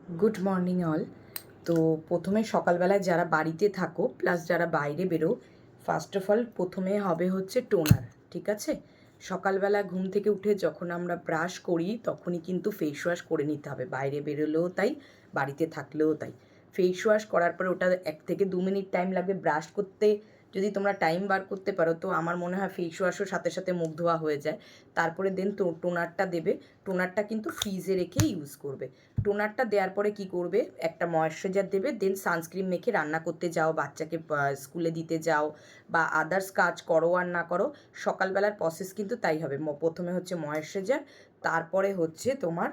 Good morning all. তো প্রথমে সকালবেলায় যারা বাড়িতে থাকো প্লাস যারা বাইরে বেরো, ফার্স্ট অফ অল প্রথমে হবে হচ্ছে টোনার। ঠিক আছে, সকালবেলা ঘুম থেকে উঠে যখন আমরা ব্রাশ করি তখনই কিন্তু ফেস ওয়াশ করে নিতে হবে, বাইরে বেরোলেও তাই বাড়িতে থাকলেও তাই। ফেস ওয়াশ করার পর ওটা 1 থেকে 2 মিনিট টাইম লাগবে ব্রাশ করতে। যদি তোমরা টাইম বার করতে পারো তো আমার মনে হয় ফেস ওয়াশও সাথে সাথে মুখ ধোয়া হয়ে যায়। তারপরে দেন তো টোনারটা দেবে। টোনারটা কিন্তু ফ্রিজে রেখে ইউজ করবে। টোনারটা দেওয়ার পরে কি করবে, একটা ময়েশ্চারাইজার দেবে, দেন সানস্ক্রিন মেখে রান্না করতে যাও, বাচ্চাকে স্কুলে দিতে যাও বা আদার্স কাজ করো আর না করো, সকালবেলার প্রসেস কিন্তু তাই হবে। প্রথমে হচ্ছে ময়েশ্চারাইজার, তারপরে হচ্ছে তোমার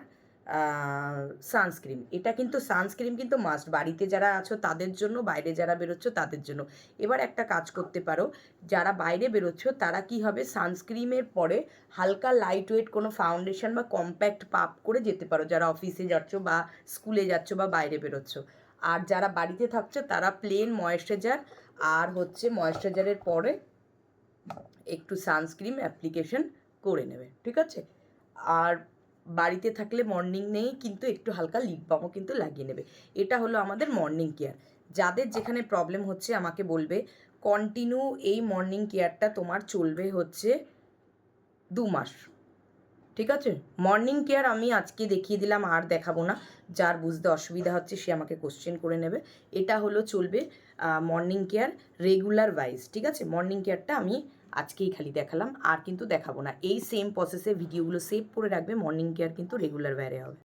সানস্ক্রিন। এটা কিন্তু সানস্ক্রিন কিন্তু মাস্ট, বাড়িতে যারা আছো তাদের জন্য, বাইরে যারা বেরোচ্ছ তাদের জন্য। এবার একটা কাজ করতে পারো, যারা বাইরে বেরোচ্ছ তারা কি হবে, সানস্ক্রিনের পরে হালকা লাইট ওয়েট কোনো ফাউন্ডেশন বা কম্প্যাক্ট পাপ করে যেতে পারো, যারা অফিসে যাচ্ছ বা স্কুলে যাচ্ছ বা বাইরে বেরোচ্ছ। আর যারা বাড়িতে থাকছো তারা প্লেন ময়েশ্চারাইজার আর হচ্ছে ময়েশ্চারাইজারের পরে একটু সানস্ক্রিন অ্যাপ্লিকেশন করে নেবে। ঠিক আছে, আর বাড়িতে থাকলে মর্নিং নেই কিন্তু একটু হালকা লিপ বামও কিন্তু লাগিয়ে নেবে। এটা হলো আমাদের মর্নিং কেয়ার। যাদের যেখানে প্রবলেম হচ্ছে আমাকে বলবে। কন্টিনিউ এই মর্নিং কেয়ারটা তোমার চলবে হচ্ছে 2 মাস। ঠিক আছে, মর্নিং কেয়ার আমি আজকে দেখিয়ে দিলাম, আর দেখাবো না। যার বুঝতে অসুবিধা হচ্ছে সে আমাকে কোশ্চেন করে নেবে। এটা হলো চলবে মর্নিং কেয়ার রেগুলার ওয়াইজ। ঠিক আছে, মর্নিং কেয়ারটা আমি আজকেই খালি দেখালাম, আর কিন্তু দেখাবো না। এই সেম প্রসেসে ভিডিওগুলো সেভ করে রাখবে, মর্নিং কেয়ার কিন্তু রেগুলার ওয়ারে হবে।